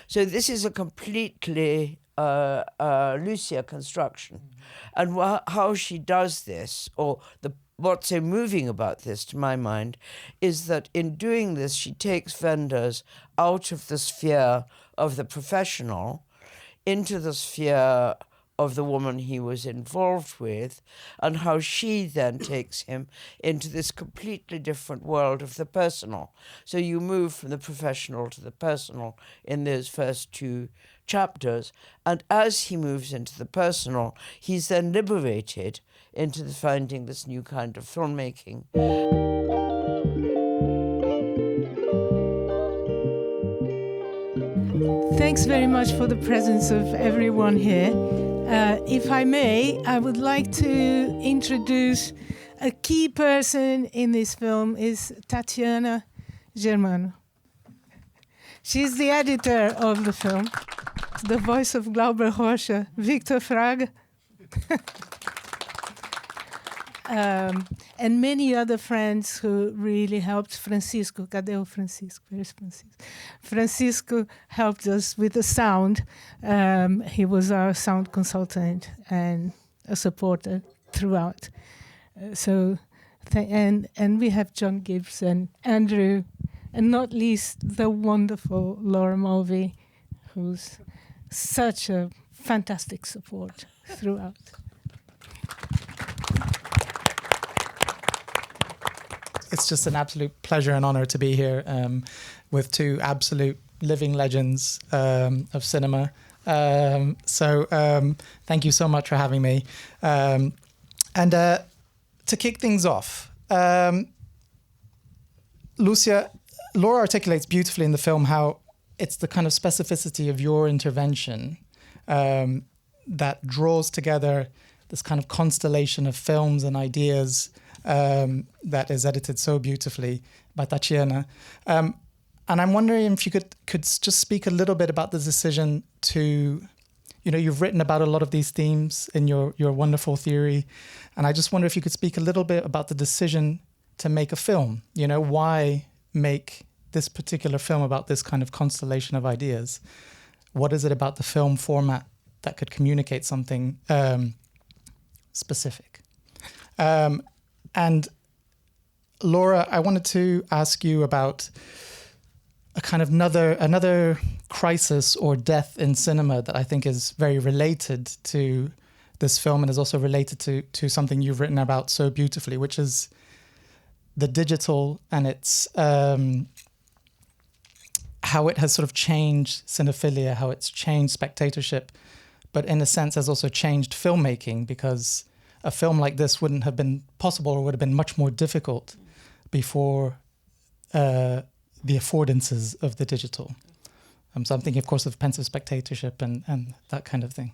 So this is a completely Lúcia construction. And how she does this, or what's so moving about this, to my mind, is that in doing this, she takes Wenders out of the sphere of the professional into the sphere of the woman he was involved with, and how she then takes him into this completely different world of the personal. So you move from the professional to the personal in those first two chapters, and as he moves into the personal, he's then liberated into finding this new kind of filmmaking. Thanks very much for the presence of everyone here. If I may, I would like to introduce a key person in this film is Tatiana Germano. She's the editor of the film, the voice of Glauber Rocha, Victor Fraga, and many other friends who really helped. Francisco, cadê o Francisco? Where's Francisco? Francisco helped us with the sound. He was our sound consultant and a supporter throughout. And we have John Gibbs and Andrew, and not least the wonderful Laura Mulvey, who's such a fantastic support throughout. It's just an absolute pleasure and honor to be here with two absolute living legends of cinema. Thank you so much for having me. And to kick things off, Lúcia, Laura articulates beautifully in the film how it's the kind of specificity of your intervention that draws together this kind of constellation of films and ideas that is edited so beautifully by Tatiana. And I'm wondering if you could just speak a little bit about the decision to, you've written about a lot of these themes in your wonderful theory. And I just wonder if you could speak a little bit about the decision to make a film. Why make this particular film about this kind of constellation of ideas? What is it about the film format that could communicate something specific? And Laura, I wanted to ask you about a kind of another crisis or death in cinema that I think is very related to this film and is also related to something you've written about so beautifully, which is the digital and its how it has sort of changed cinephilia, how it's changed spectatorship, but in a sense has also changed filmmaking, because a film like this wouldn't have been possible or would have been much more difficult before the affordances of the digital. So I'm thinking, of course, of pensive spectatorship and that kind of thing.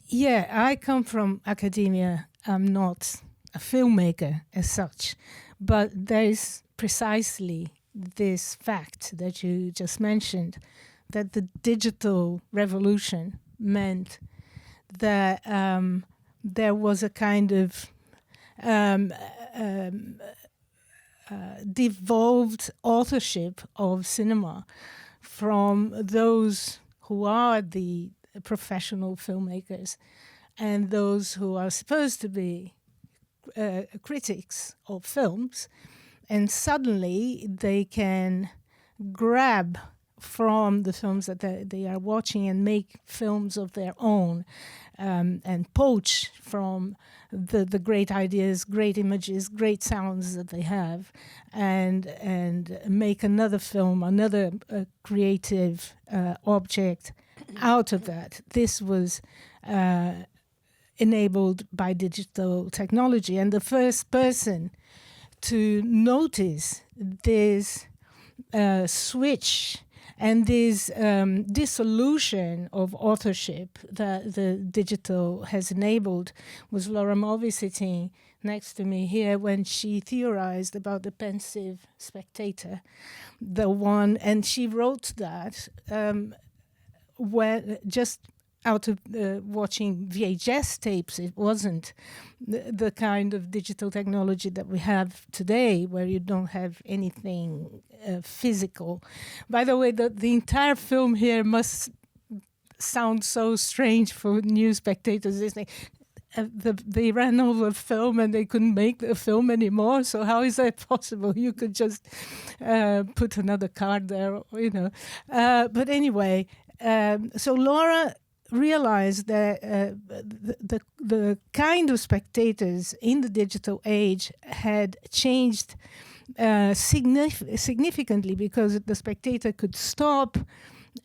Yeah, I come from academia. I'm not a filmmaker as such, but there is precisely this fact that you just mentioned, that the digital revolution meant that there was a kind of devolved authorship of cinema from those who are the professional filmmakers and those who are supposed to be critics of films, and suddenly they can grab from the films that they are watching and make films of their own, and poach from the great ideas, great images, great sounds that they have, and make another film, another creative object out of that. This was enabled by digital technology, and the first person to notice this switch and this dissolution of authorship that the digital has enabled was Laura Mulvey, sitting next to me here, when she theorized about the pensive spectator, and she wrote that when just out of watching VHS tapes. It wasn't the kind of digital technology that we have today, where you don't have anything physical. By the way, the entire film here must sound so strange for new spectators listening. They ran over film and they couldn't make the film anymore. So how is that possible? You could just put another card there, you know. But anyway, so Laura realized that the kind of spectators in the digital age had changed significantly, because the spectator could stop,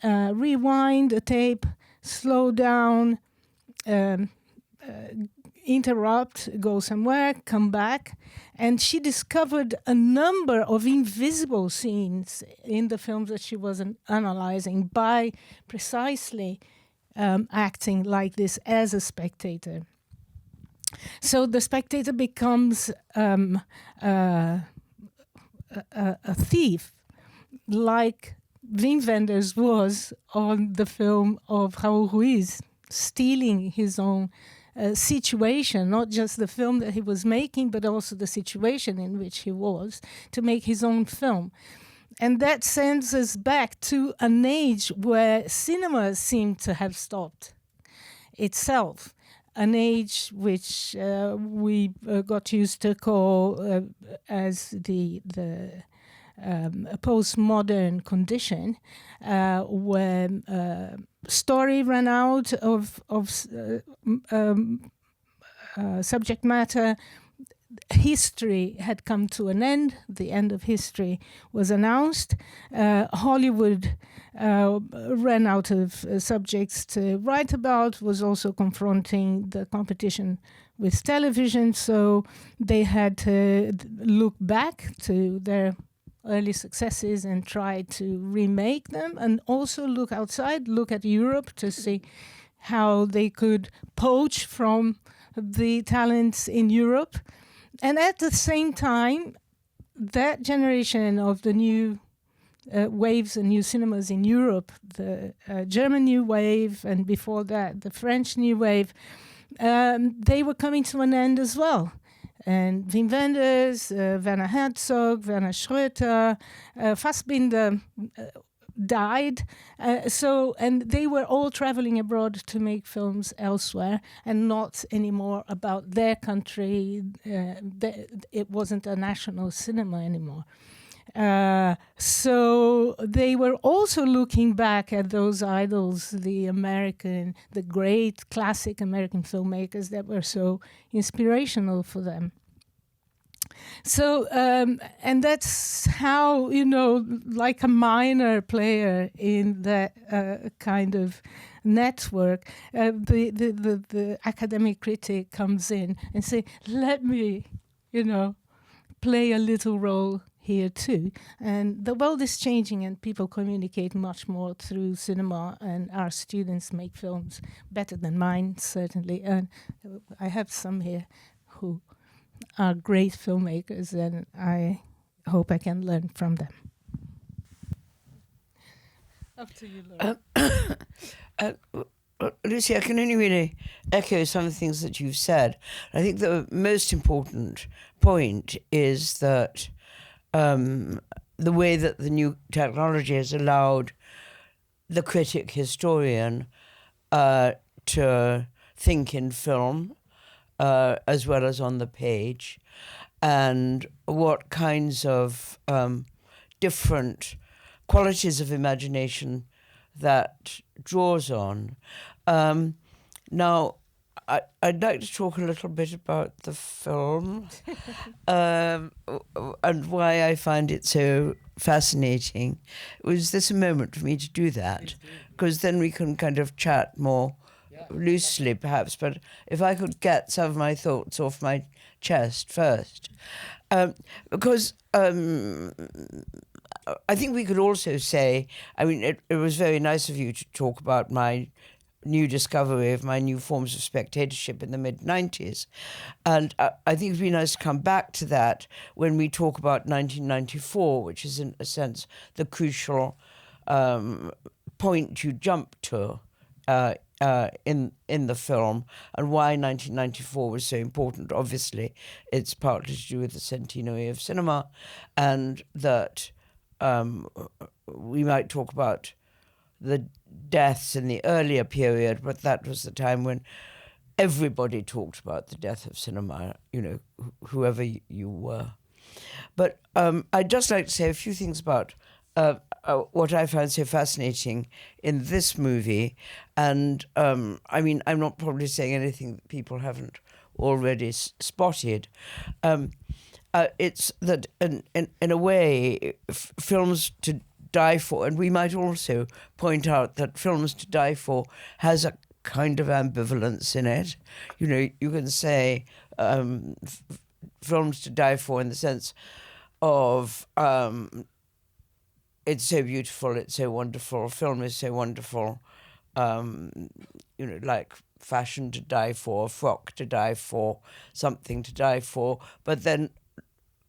rewind a tape, slow down, interrupt, go somewhere, come back. And she discovered a number of invisible scenes in the films that she was analyzing by precisely acting like this as a spectator. So the spectator becomes a thief, like Wim Wenders was on the film of Raul Ruiz, stealing his own situation, not just the film that he was making, but also the situation in which he was, to make his own film. And that sends us back to an age where cinema seemed to have stopped itself, an age which we got used to call as the postmodern condition, where story ran out of subject matter. History had come to an end. The end of history was announced. Hollywood ran out of subjects to write about, was also confronting the competition with television, so they had to look back to their early successes and try to remake them, and also look outside, look at Europe to see how they could poach from the talents in Europe. And at the same time, that generation of the new waves and new cinemas in Europe, the German New Wave, and before that, the French New Wave, they were coming to an end as well. And Wim Wenders, Werner Herzog, Werner Schröter, Fassbinder died. And they were all traveling abroad to make films elsewhere, and not anymore about their country. It wasn't a national cinema anymore. So they were also looking back at those idols, the great classic American filmmakers that were so inspirational for them. So, and that's how, like a minor player in that kind of network, the academic critic comes in and say, let me, play a little role here too. And the world is changing, and people communicate much more through cinema, and our students make films better than mine, certainly. And I have some here who are great filmmakers, and I hope I can learn from them. Up to you, Laura. Lucy, I can only really echo some of the things that you've said. I think the most important point is that the way that the new technology has allowed the critic historian to think in film as well as on the page, and what kinds of different qualities of imagination that draws on. Now, I'd like to talk a little bit about the film and why I find it so fascinating. Was this a moment for me to do that? Because then we can kind of chat more loosely, perhaps. But if I could get some of my thoughts off my chest first. Because I think we could also say, it was very nice of you to talk about my new discovery of my new forms of spectatorship in the mid-90s. And I think it'd be nice to come back to that when we talk about 1994, which is, in a sense, the crucial point you jump to in the film, and why 1994 was so important. Obviously, it's partly to do with the centenary of cinema, and that we might talk about the deaths in the earlier period, but that was the time when everybody talked about the death of cinema, whoever you were. But I'd just like to say a few things about what I found so fascinating in this movie. And I'm not probably saying anything that people haven't already spotted. It's that in a way, films to die for, and we might also point out that Films to Die For has a kind of ambivalence in it. You can say Films to Die For in the sense of it's so beautiful, it's so wonderful, film is so wonderful, like fashion to die for, frock to die for, something to die for. But then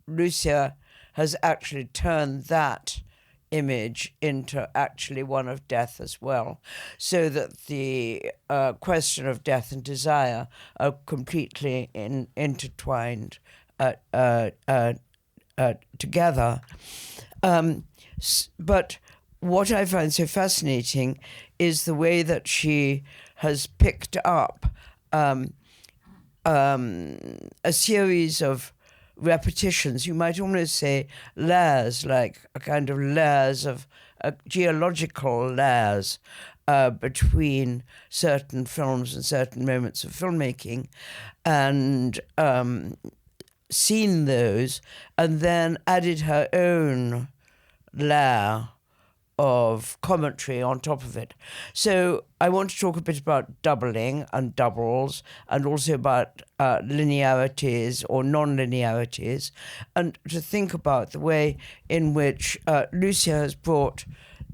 Lúcia has actually turned that image into actually one of death as well, so that the question of death and desire are completely intertwined together. But what I find so fascinating is the way that she has picked up a series of repetitions. You might almost say layers, like a kind of layers of geological layers between certain films and certain moments of filmmaking, and seen those and then added her own layer of commentary on top of it. So I want to talk a bit about doubling and doubles, and also about linearities or non-linearities, and to think about the way in which Lúcia has brought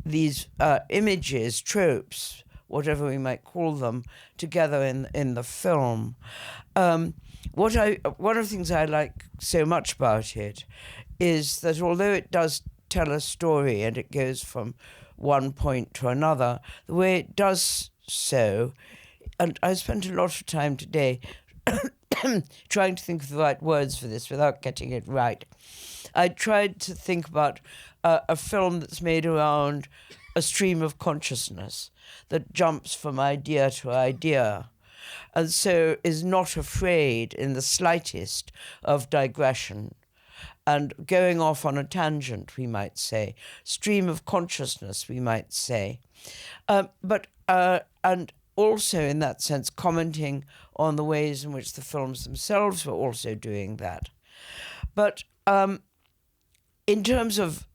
these images, tropes, whatever we might call them, together in the film. One of the things I like so much about it is that although it does tell a story and it goes from one point to another, the way it does so, and I spent a lot of time today trying to think of the right words for this without getting it right. I tried to think about a film that's made around a stream of consciousness that jumps from idea to idea, and so is not afraid in the slightest of digression and going off on a tangent, we might say, stream of consciousness, we might say, but and also in that sense commenting on the ways in which the films themselves were also doing that. But in terms of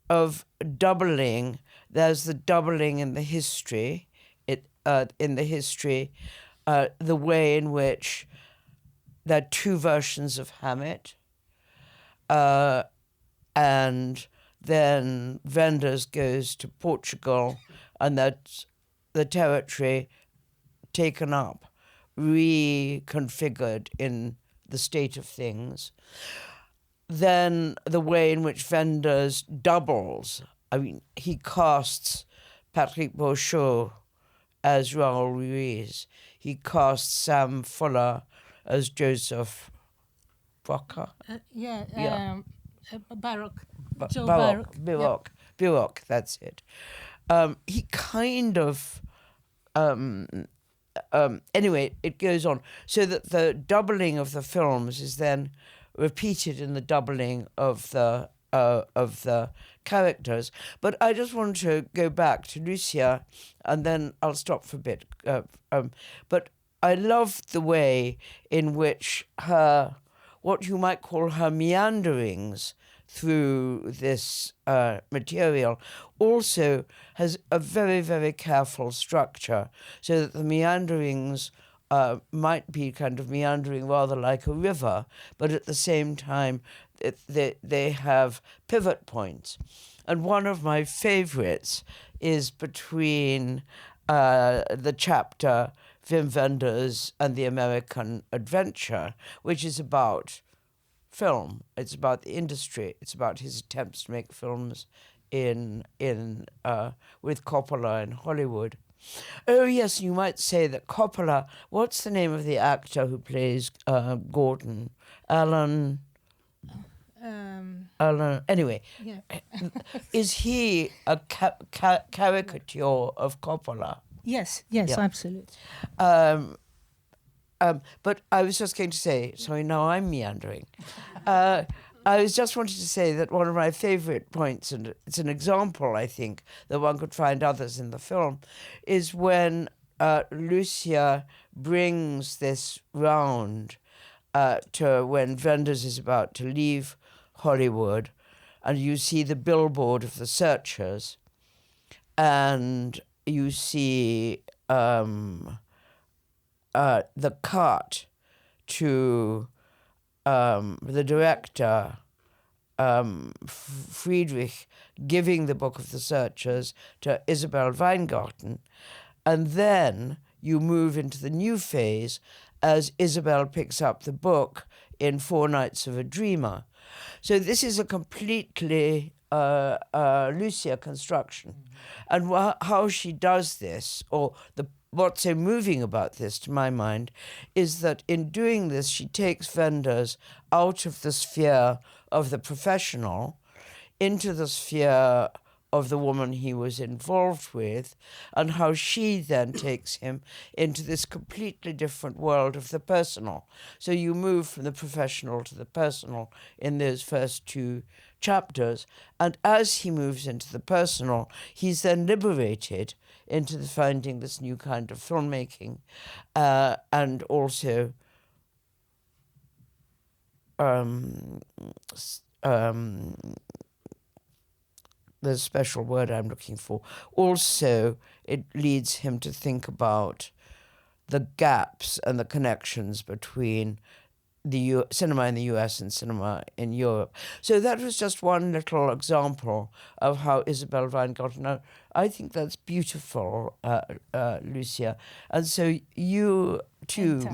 doubling, there's the doubling in the history. The way in which there are two versions of Hamlet. And then Wenders goes to Portugal, and that's the territory taken up, reconfigured in the state of things. Then the way in which Wenders doubles, he casts Patrick Beauchot as Raoul Ruiz. He casts Sam Fuller as Joseph Brocker. Baroque. Baroque, that's it. He kind of... anyway, it goes on. So that the doubling of the films is then repeated in the doubling of the characters. But I just want to go back to Lúcia, and then I'll stop for a bit. But I love the way in which what you might call her meanderings through this material also has a very, very careful structure, so that the meanderings might be kind of meandering rather like a river, but at the same time they have pivot points. And one of my favorites is between the chapter Wim Wenders and the American Adventure, which is about film. It's about the industry. It's about his attempts to make films with Coppola in Hollywood. Oh, yes, you might say that Coppola, what's the name of the actor who plays Gordon? Alan, anyway, yeah. is he a caricature of Coppola? Yes, Yeah. absolutely. But I was just going to say, sorry, now I'm meandering. I was just wanting to say that one of my favourite points, and it's an example, I think, that one could find others in the film, is when Lucia brings this round to when Wenders is about to leave Hollywood, and you see the billboard of the Searchers, and you see the cut to the director, Friedrich, giving the Book of the Searchers to Isabel Weingarten. And then you move into the new phase as Isabel picks up the book in Four Nights of a Dreamer. So this is a completely Lucia construction. And how she does this, or what's so moving about this, to my mind, is that in doing this, she takes Wenders out of the sphere of the professional into the sphere of the woman he was involved with, and how she then takes him into this completely different world of the personal. So you move from the professional to the personal in those first two chapters, and as he moves into the personal, he's then liberated into finding this new kind of filmmaking, and also the special word I'm looking for. Also, it leads him to think about the gaps and the connections between the cinema in the US and cinema in Europe. So that was just one little example of how Isabel Weingarten. Now, I think that's beautiful, Lucia. And so you too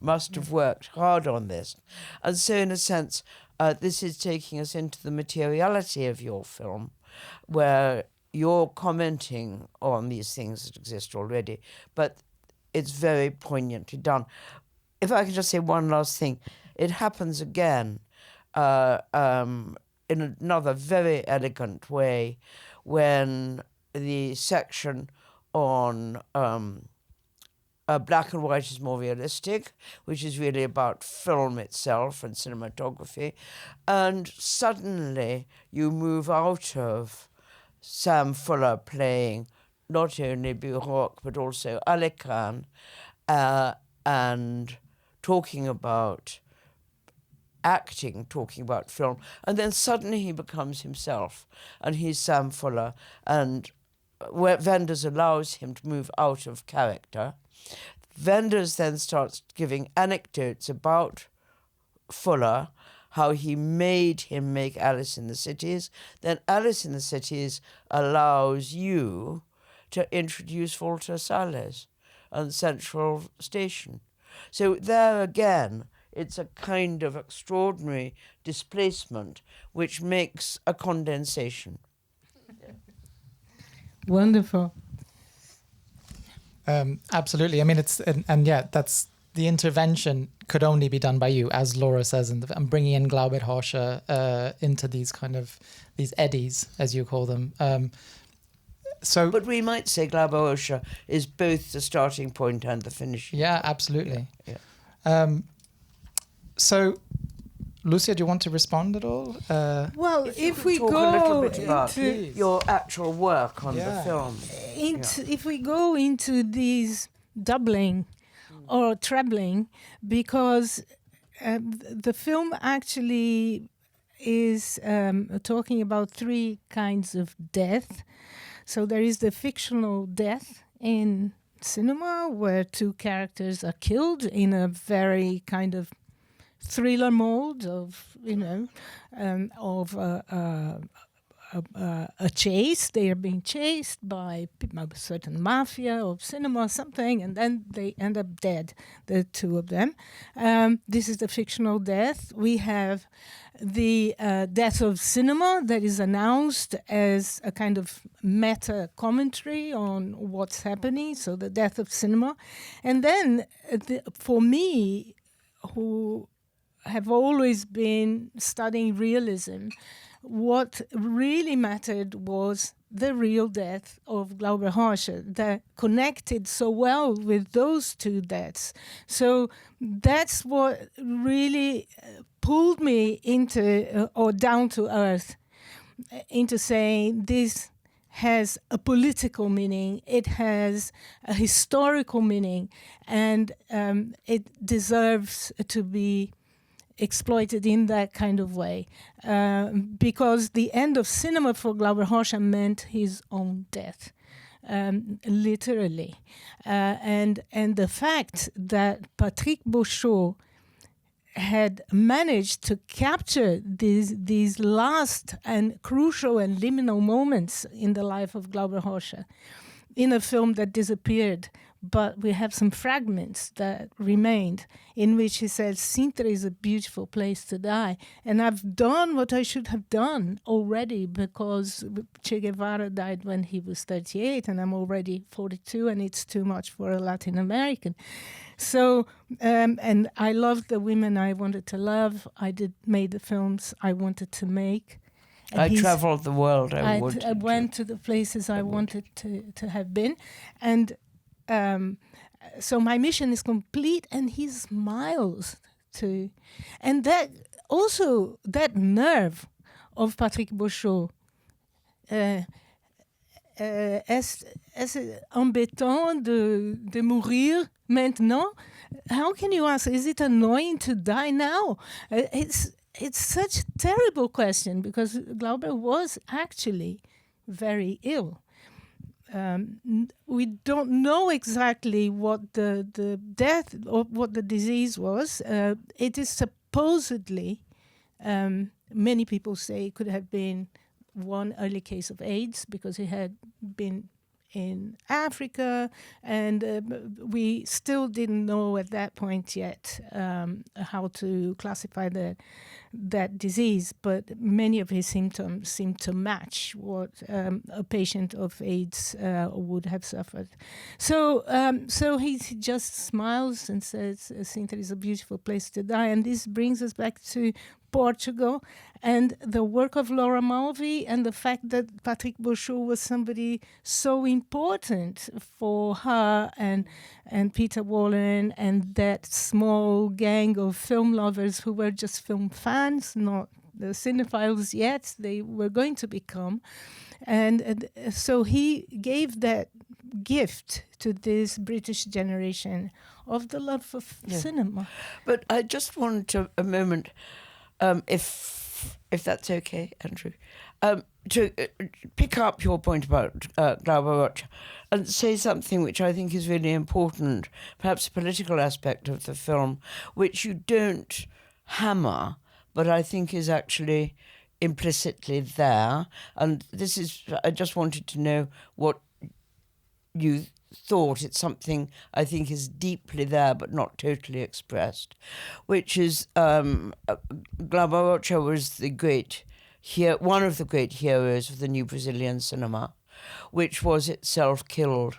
must have worked hard on this. And so in a sense, this is taking us into the materiality of your film, where you're commenting on these things that exist already, but it's very poignantly done. If I can just say one last thing, it happens again in another very elegant way when the section on black and white is more realistic, which is really about film itself and cinematography, and suddenly you move out of Sam Fuller playing not only Baroque but also Alekan, and talking about acting, talking about film, and then suddenly he becomes himself, and he's Sam Fuller, and where Wenders allows him to move out of character. Wenders then starts giving anecdotes about Fuller, how he made him make Alice in the Cities. Then Alice in the Cities allows you to introduce Walter Salles and Central Station. So there again, it's a kind of extraordinary displacement which makes a condensation. Wonderful. Absolutely. I mean, it's and yeah, that's the intervention could only be done by you, as Laura says, and bringing in Glaubet-Horscher into these kind of these eddies, as you call them. But we might say Glaubet-Horscher is both the starting point and the finishing. Yeah, absolutely. Yeah. So, Lucia, do you want to respond at all? Well, if we talk go a little bit about into your actual work on the film. if we go into these doubling or trebling, because the film actually is talking about three kinds of death. So there is the fictional death in cinema, where two characters are killed in a very kind of thriller mode of, of a chase. They are being chased by a certain mafia of cinema or something, and then they end up dead, the two of them. This is the fictional death. We have the death of cinema that is announced as a kind of meta commentary on what's happening, so the death of cinema. And then for me, who have always been studying realism, what really mattered was the real death of Glauber Harscher that connected so well with those two deaths. So that's what really pulled me into, or down to earth, into saying this has a political meaning, it has a historical meaning, and it deserves to be exploited in that kind of way, because the end of cinema for Glauber Harscher meant his own death, literally. And the fact that Patrick Beauchot had managed to capture these last and crucial and liminal moments in the life of Glauber Harscher in a film that disappeared, but we have some fragments that remained in which he says, Sintra is a beautiful place to die. And I've done what I should have done already, because Che Guevara died when he was 38 and I'm already 42 and it's too much for a Latin American. So, and I loved the women I wanted to love. I made the films I wanted to make. And I traveled the world. I went to the places I wanted to have been. And so my mission is complete, and he smiles too. And that also, that nerve of Patrick Beauchot, est-ce embêtant de mourir maintenant? How can you ask, is it annoying to die now? It's such a terrible question, because Glauber was actually very ill. We don't know exactly what the death or what the disease was. It is supposedly, many people say it could have been one early case of AIDS, because he had been in Africa, and we still didn't know at that point yet how to classify that disease, but many of his symptoms seem to match what a patient of AIDS would have suffered. So he just smiles and says, Sintra is a beautiful place to die. And this brings us back to Portugal and the work of Laura Mulvey, and the fact that Patrick Beauchot was somebody so important for her and Peter Wallen and that small gang of film lovers who were just film fans, not the cinephiles yet, they were going to become. And so he gave that gift to this British generation of the love of cinema. But I just wanted to, a moment, if that's okay, Andrew, to pick up your point about Glauber Harscher and say something which I think is really important, perhaps a political aspect of the film, which you don't hammer, but I think is actually implicitly there. And this is, I just wanted to know what you thought. It's something I think is deeply there but not totally expressed, which is Glauber Harscher was one of the great heroes of the new Brazilian cinema, which was itself killed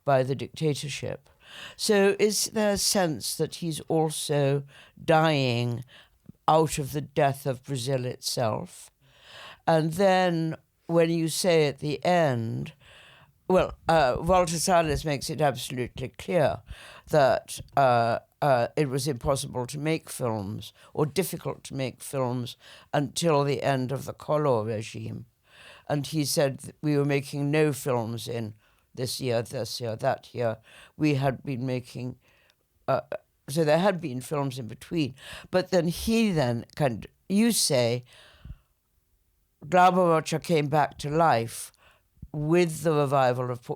by the dictatorship. So is there a sense that he's also dying out of the death of Brazil itself? And then when you say at the end, well, Walter Salles makes it absolutely clear that it was impossible to make films, or difficult to make films, until the end of the Collor regime. And he said that we were making no films in this year, that year. We had been making, so there had been films in between. But then you say, Glauber Harscher came back to life with the revival of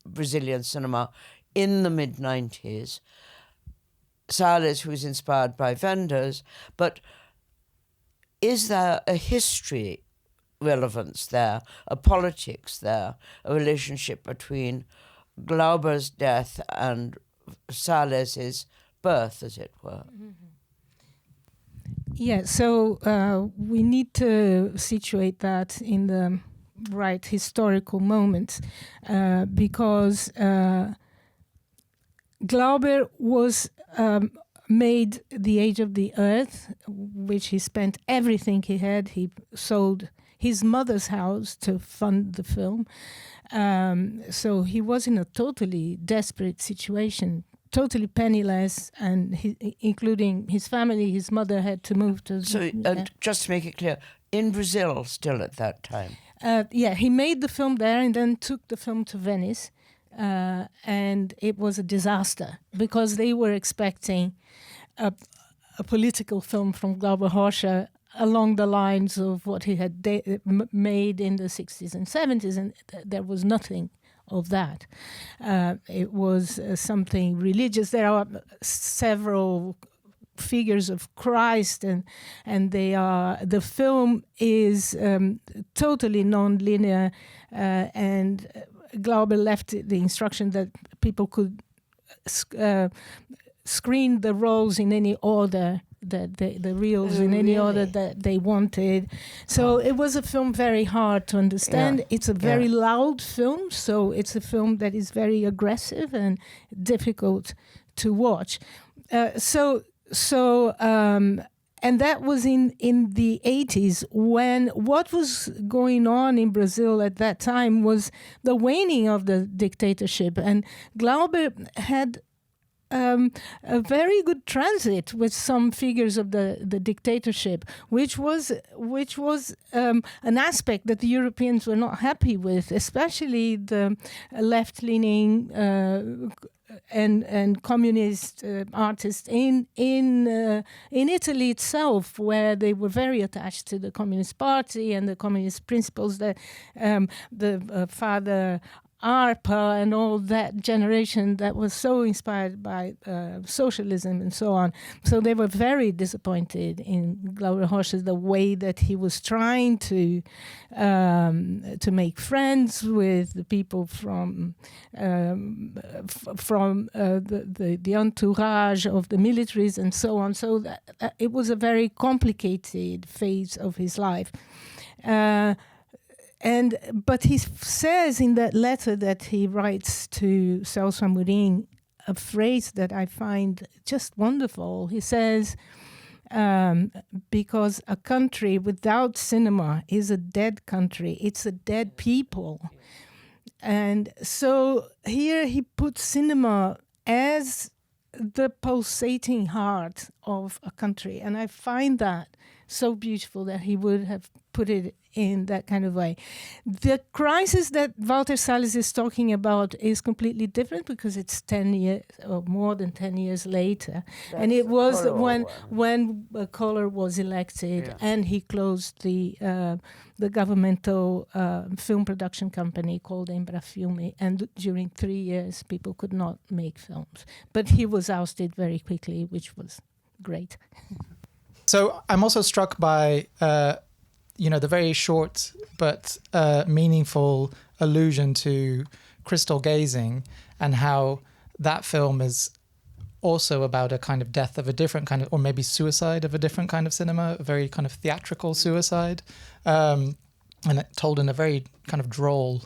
Brazilian cinema in the mid-90s. Salles, who was inspired by Wenders, but is there a history relevance there, a politics there, a relationship between Glauber's death and Sales's birth, as it were? Yeah, so we need to situate that in the right historical moment because Glauber was made The Age of the Earth, which he spent everything he had. He sold his mother's house to fund the film. So he was in a totally desperate situation, totally penniless, and including his family. His mother had to move to... So, and just to make it clear, in Brazil still at that time? He made the film there and then took the film to Venice. And it was a disaster because they were expecting a political film from Glauber Horscher along the lines of what he had made in the 60s and 70s, and there was nothing of that. It was something religious. There are several figures of Christ, and they are. The film is totally non-linear, and Glauber left the instruction that people could screen the roles in any order, the reels in any order that they wanted. So it was a film very hard to understand. Yeah. It's a very loud film, so it's a film that is very aggressive and difficult to watch. And that was in the 80s, when what was going on in Brazil at that time was the waning of the dictatorship. And Glauber had a very good transit with some figures of the dictatorship, which was an aspect that the Europeans were not happy with, especially the left-leaning and communist artists in Italy itself, where they were very attached to the Communist Party and the communist principles that the Father ARPA and all that generation that was so inspired by socialism and so on. So they were very disappointed in Glauber Horscher, the way that he was trying to make friends with the people from the entourage of the militaries and so on. So that it was a very complicated phase of his life. But he says in that letter that he writes to Celso Amorim a phrase that I find just wonderful. He says, because a country without cinema is a dead country. It's a dead people. And so here he puts cinema as the pulsating heart of a country. And I find that so beautiful that he would have put it in that kind of way. The crisis that Walter Salles is talking about is completely different because it's 10 years or more than 10 years later. That's and it was when Collor was elected and he closed the governmental film production company called Embrafilme, and during 3 years people could not make films. But he was ousted very quickly, which was great. So I'm also struck by the very short but meaningful allusion to crystal gazing, and how that film is also about a kind of death of a different kind of, or maybe suicide of a different kind of cinema, a very kind of theatrical suicide, and it told in a very kind of droll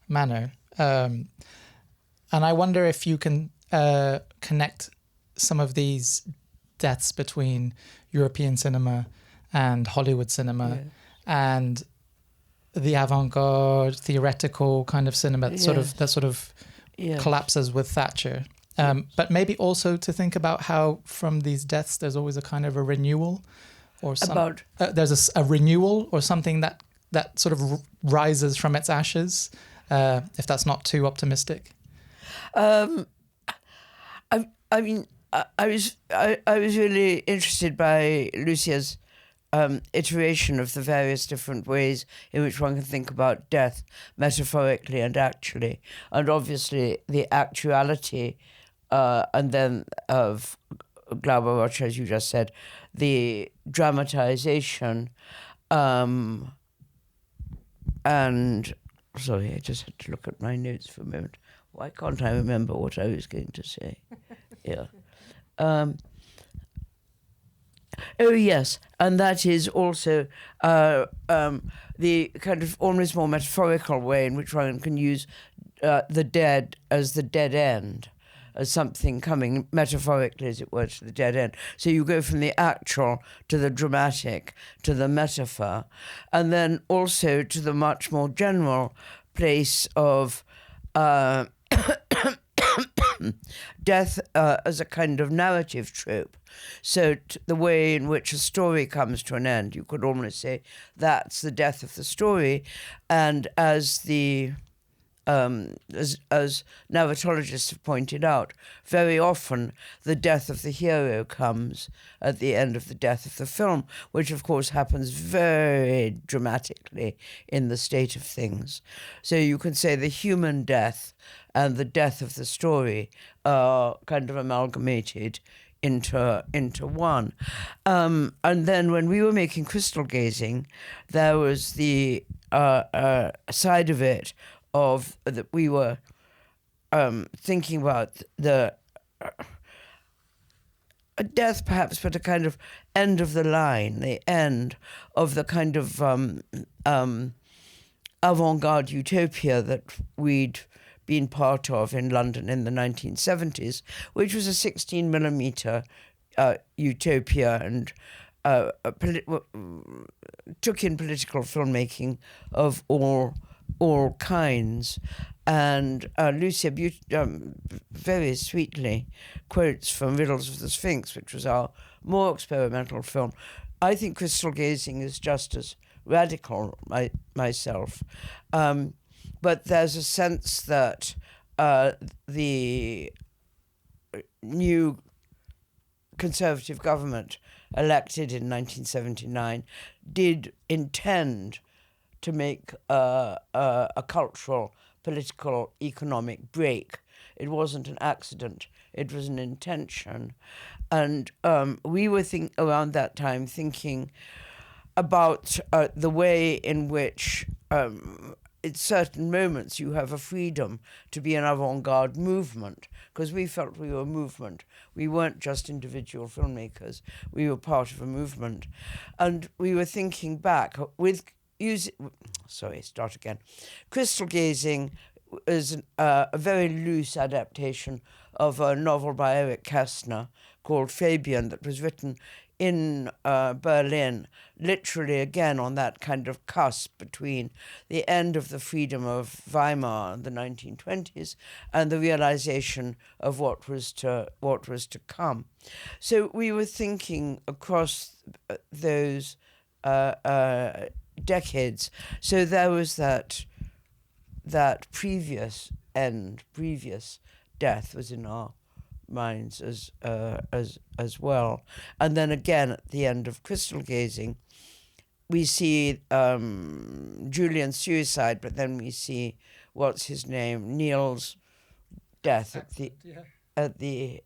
manner. And I wonder if you can connect some of these deaths between European cinema and Hollywood cinema and the avant-garde theoretical kind of cinema that sort of collapses with Thatcher. But maybe also to think about how from these deaths there's always a kind of a renewal, or there's a renewal or something that sort of rises from its ashes. If that's not too optimistic. I mean, I was really interested by Lucia's iteration of the various different ways in which one can think about death metaphorically and actually, and obviously the actuality, and then of Glauber Rocha, as you just said, the dramatization, and sorry, I just had to look at my notes for a moment. Why can't I remember what I was going to say? Oh, yes. And that is also the kind of almost more metaphorical way in which one can use the dead as the dead end, as something coming metaphorically, as it were, to the dead end. So you go from the actual to the dramatic to the metaphor, and then also to the much more general place of death as a kind of narrative trope. So the way in which a story comes to an end, you could almost say that's the death of the story. And as the as narratologists have pointed out, very often the death of the hero comes at the end of the death of the film, which of course happens very dramatically in the state of things. So you can say the human death and the death of the story are kind of amalgamated into one. And then when we were making Crystal Gazing, there was the side of it of that we were thinking about the a death perhaps, but a kind of end of the line, the end of the kind of avant-garde utopia that we'd been part of in London in the 1970s, which was a 16 millimeter utopia and took in political filmmaking of all kinds. And Lúcia very sweetly quotes from Riddles of the Sphinx, which was our more experimental film. I think Crystal Gazing is just as radical myself. But there's a sense that the new Conservative government elected in 1979 did intend to make a cultural, political, economic break. It wasn't an accident. It was an intention. And we were around that time thinking about the way in which at certain moments you have a freedom to be an avant-garde movement, because we felt we were a movement. We weren't just individual filmmakers. We were part of a movement. And we were thinking back with Crystal Gazing is a very loose adaptation of a novel by Eric Kästner called Fabian that was written in Berlin, literally again on that kind of cusp between the end of the freedom of Weimar in the 1920s and the realization of what was to come. So we were thinking across those decades. So there was that previous death was in our minds as well. And then again at the end of Crystal Gazing, we see Julian's suicide, but then we see Neil's death at the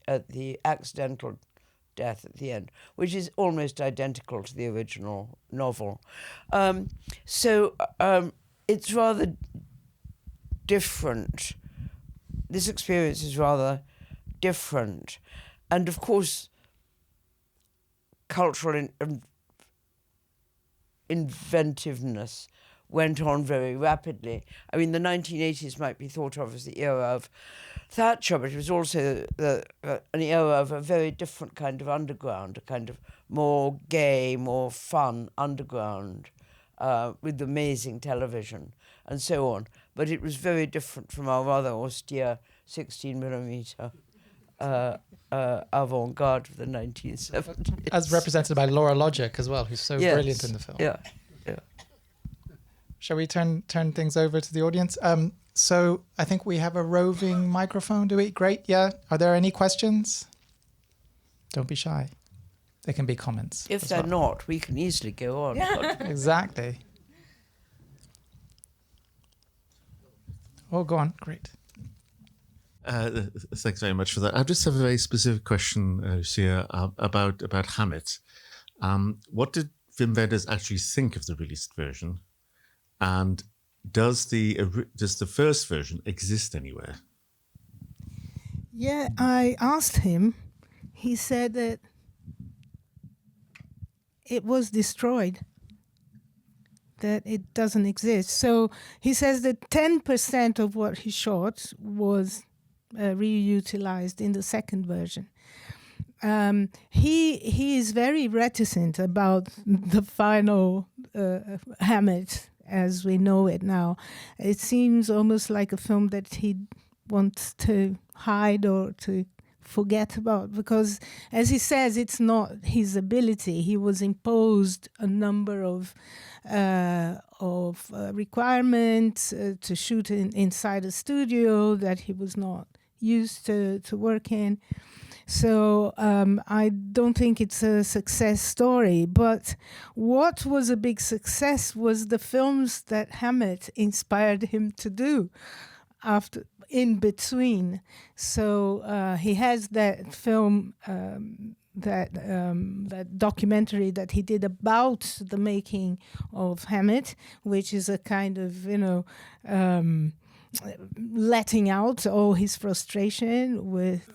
accidental death at the end, which is almost identical to the original novel. So it's rather different. This experience is rather different. And of course, cultural inventiveness went on very rapidly. I mean, the 1980s might be thought of as the era of Thatcher, but it was also an era of a very different kind of underground, a kind of more gay, more fun underground with amazing television and so on. But it was very different from our rather austere 16 millimeter avant-garde of the 1970s. As represented by Laura Logic as well, who's so brilliant in the film. Yeah. Shall we turn things over to the audience? So I think we have a roving microphone, do we? Great, yeah. Are there any questions? Don't be shy. There can be comments. If they're not, we can easily go on. Exactly. Oh, go on. Great. Thanks very much for that. I just have a very specific question, Lúcia, about Hammett. What did Wim Wenders actually think of the released version? And does the first version exist anywhere? Yeah, I asked him. He said that it was destroyed, that it doesn't exist. So he says that 10% of what he shot was reutilized in the second version. He is very reticent about the final Hammett as we know it now. It seems almost like a film that he wants to hide or to forget about, because, as he says, it's not his ability. He was imposed a number of requirements to shoot inside a studio that he was not used to work in. So I don't think it's a success story. But what was a big success was the films that Hammett inspired him to do after, in between. So he has that film, that documentary that he did about the making of Hammett, which is a kind of, letting out all his frustration with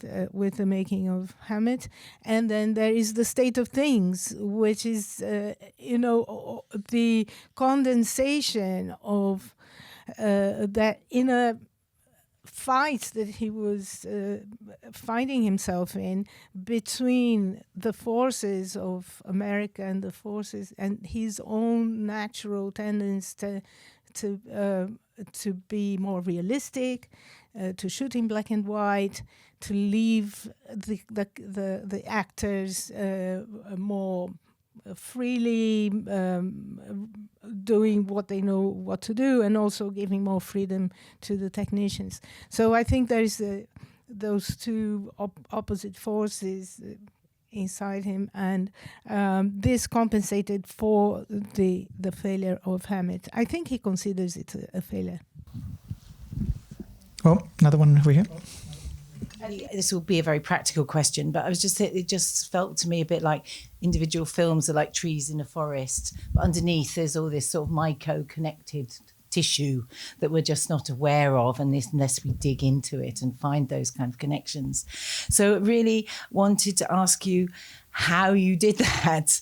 the making of Hammett. And then there is The State of Things, which is the condensation of that inner fight that he was finding himself in between the forces of America and the forces and his own natural tendency to be more realistic, to shoot in black and white, to leave the actors more freely doing what they know what to do, and also giving more freedom to the technicians. So I think there is those two opposite forces inside him, and this compensated for the failure of Hammett. I think he considers it a failure. Oh, another one over here. This will be a very practical question, but it just felt to me a bit like individual films are like trees in a forest, but underneath there's all this sort of myco-connected tissue that we're just not aware of, and unless we dig into it and find those kind of connections. So I really wanted to ask you how you did that,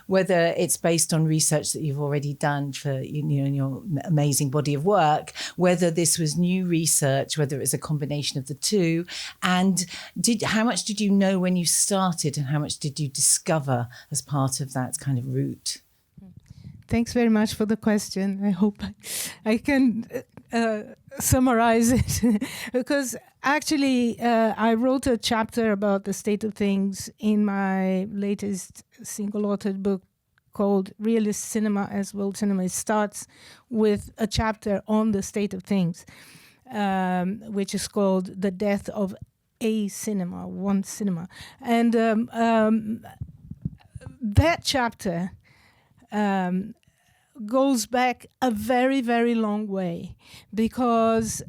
whether it's based on research that you've already done for in your amazing body of work, whether this was new research, whether it was a combination of the two, and how much did you know when you started, and how much did you discover as part of that kind of route? Thanks very much for the question. I hope I can summarize it because actually I wrote a chapter about the state of things in my latest single-authored book called Realist Cinema as World Cinema. It starts with a chapter on the state of things, which is called The Death of a Cinema, One Cinema. And that chapter goes back a very, very long way because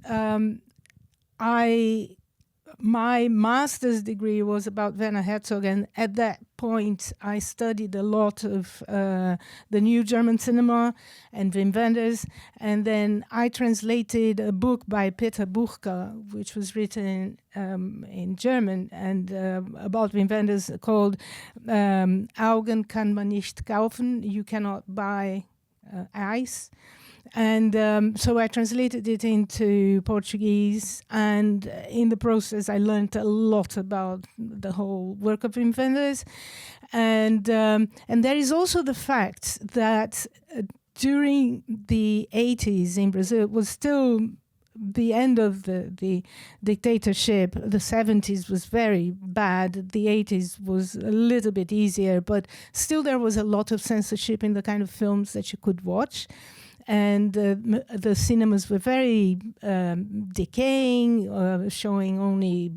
my master's degree was about Werner Herzog, and at that point I studied a lot of the new German cinema and Wim Wenders, and then I translated a book by Peter Buchka, which was written in German and about Wim Wenders, called Augen kann man nicht kaufen, you cannot buy eyes. And so I translated it into Portuguese, and in the process I learned a lot about the whole work of Wim Wenders. And there is also the fact that during the 80s in Brazil, it was still the end of the dictatorship. The 70s was very bad. The 80s was a little bit easier, but still there was a lot of censorship in the kind of films that you could watch. And the cinemas were very decaying, showing only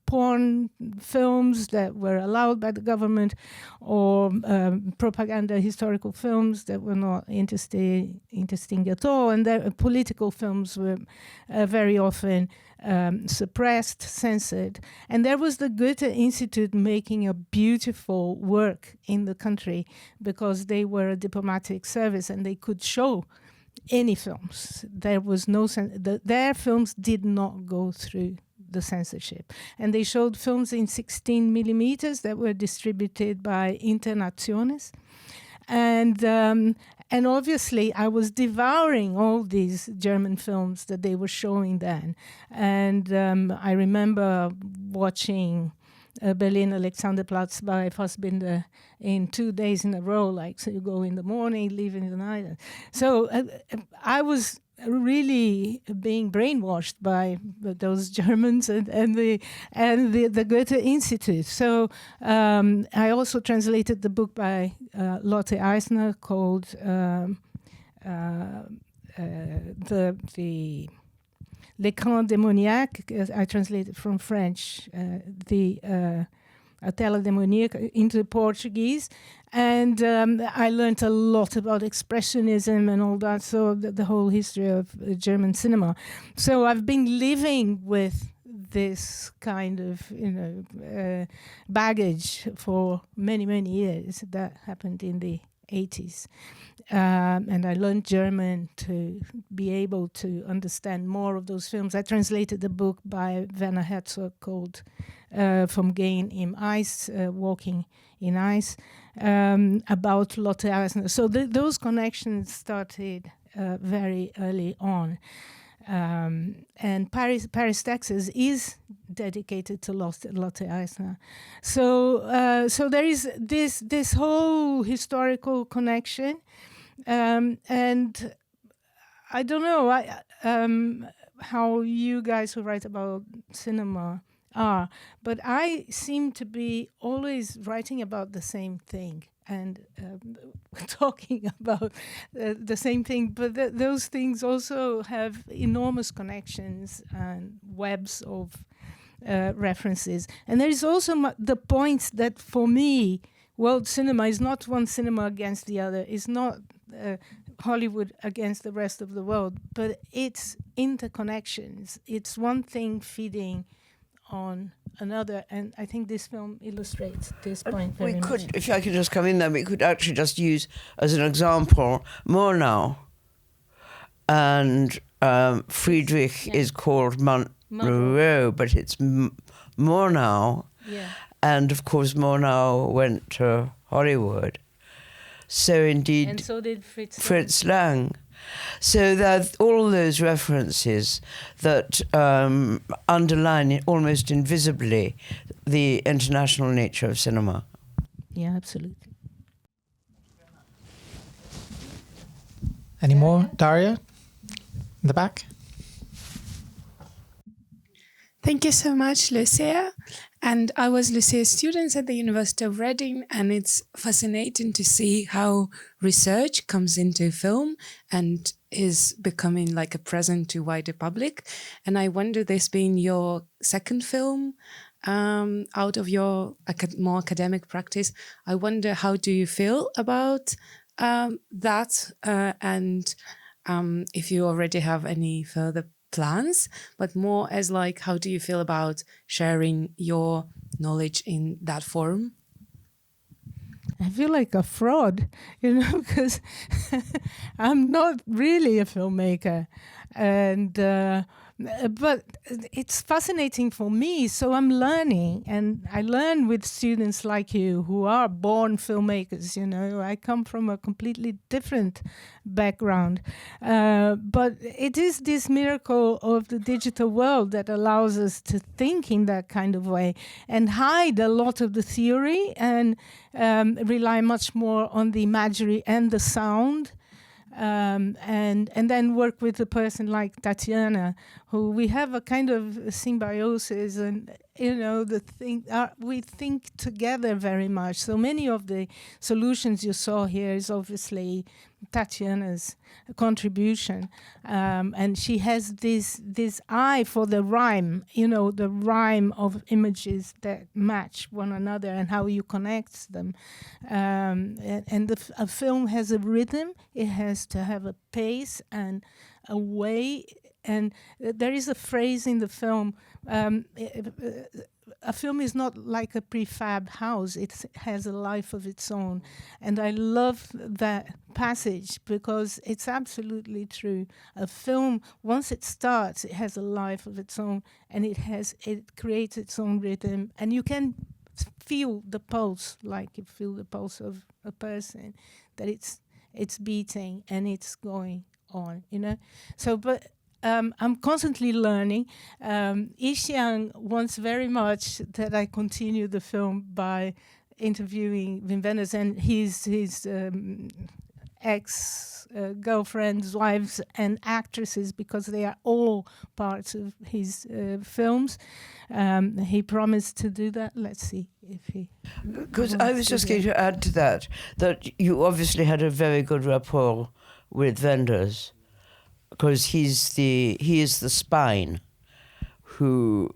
porn films that were allowed by the government, or propaganda historical films that were not interesting at all. And the political films were very often suppressed, censored. And there was the Goethe Institute making a beautiful work in the country because they were a diplomatic service and they could show any films. There was no their films did not go through the censorship. And they showed films in 16 millimeters that were distributed by Internationes. And obviously, I was devouring all these German films that they were showing then. And I remember watching Berlin Alexanderplatz by Fassbinder in 2 days in a row. Like, so you go in the morning, leave in the night. So I was really being brainwashed by those Germans and the Goethe Institute. So I also translated the book by Lotte Eisner called the L'écran démoniaque. I translated from French the A Tela Demoníaca into Portuguese. And I learned a lot about expressionism and all that, so the whole history of German cinema. So I've been living with this kind of, baggage for many, many years. That happened in the 80s. And I learned German to be able to understand more of those films. I translated a book by Werner Herzog called Vom Gehen im Eis, Walking in Ice, about Lotte Eisner. So those connections started very early on. And Paris, Texas is dedicated to Lotte Eisner. So there is this whole historical connection. And I don't know how you guys who write about cinema are, but I seem to be always writing about the same thing and talking about the same thing, but those things also have enormous connections and webs of references. And there is also the point that for me, world cinema is not one cinema against the other, it's not Hollywood against the rest of the world, but it's interconnections. It's one thing feeding on another, and I think this film illustrates this point very much. We could, if I could just come in there, we could actually just use as an example Murnau, and Friedrich is called Monroe, but it's Murnau, and of course Murnau went to Hollywood. So indeed, and so did Fritz Lang. So that all those references that underline almost invisibly the international nature of cinema. Yeah, absolutely. Any more? Daria? In the back? Thank you so much, Lucia. And I was Lucia's student at the University of Reading, and it's fascinating to see how research comes into film and is becoming like a present to wider public. And I wonder, this being your second film out of your more academic practice, I wonder, how do you feel about that? And if you already have any further plans, but more as like, how do you feel about sharing your knowledge in that form? I feel like a fraud, because I'm not really a filmmaker, and but it's fascinating for me. So I'm learning, and I learn with students like you who are born filmmakers. I come from a completely different background, but it is this miracle of the digital world that allows us to think in that kind of way and hide a lot of the theory and rely much more on the imagery and the sound. And then work with a person like Tatiana, who we have a kind of symbiosis, and we think together very much. So many of the solutions you saw here is obviously Tatiana's contribution, and she has this eye for the rhyme, the rhyme of images that match one another and how you connect them. And a film has a rhythm; it has to have a pace and a way. And there is a phrase in the film. a film is not like a prefab house. It has a life of its own. And I love that passage because it's absolutely true. A film, once it starts, it has a life of its own, and it creates its own rhythm, and you can feel the pulse, like you feel the pulse of a person, that it's beating and it's going on, you know. So, but I'm constantly learning. Yixiang wants very much that I continue the film by interviewing Wim Wenders and his ex-girlfriends, wives, and actresses, because they are all parts of his films. He promised to do that. Let's see if he... Because I was just going to add to that you obviously had a very good rapport with Wenders, because he is the spine who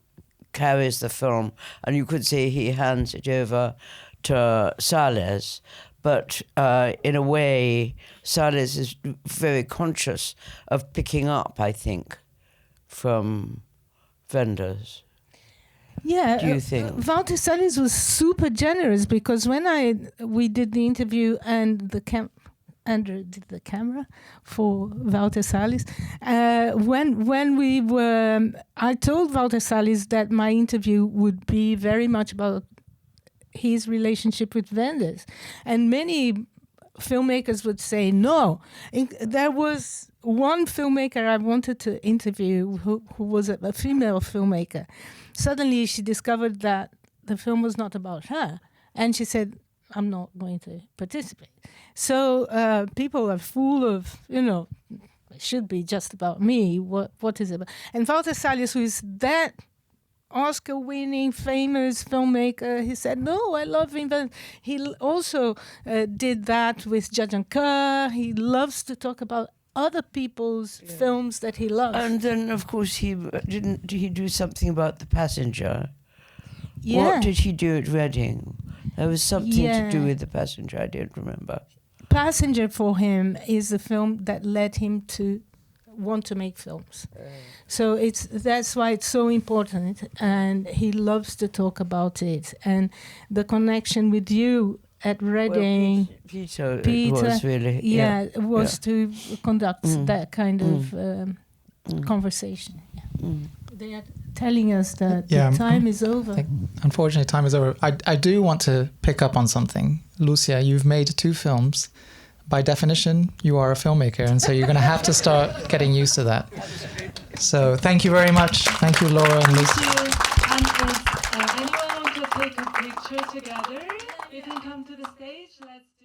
carries the film, and you could say he hands it over to Sales, but in a way, Sales is very conscious of picking up, I think, from Wenders. Yeah, do you think? Walter Sales was super generous, because when we did the interview and Andrew did the camera for Walter Sales. When we were, I told Walter Sales that my interview would be very much about his relationship with Wenders, and many filmmakers would say no. There was one filmmaker I wanted to interview who was a female filmmaker. Suddenly she discovered that the film was not about her, and she said, I'm not going to participate. So people are full of, it should be just about me. What is it about? And Walter Sales, who is that Oscar-winning, famous filmmaker, he said, no, I love him. He also did that with Judge Kerr. He loves to talk about other people's films that he loves. And then, of course, did he do something about The Passenger? Yeah. What did he do at Reading? There was something to do with The Passenger, I don't remember. Passenger for him is the film that led him to want to make films. So that's why it's so important, and he loves to talk about it. And the connection with you at Reading, Peter was really... was to conduct that kind of conversation. Yeah. They are telling us that the time is over. Unfortunately, time is over. I do want to pick up on something. Lucia, you've made 2 films. By definition, you are a filmmaker, and so you're going to have to start getting used to that. So thank you very much. Thank you, Laura and Lucia. And if anyone wants to take a picture together, you can come to the stage. Let's do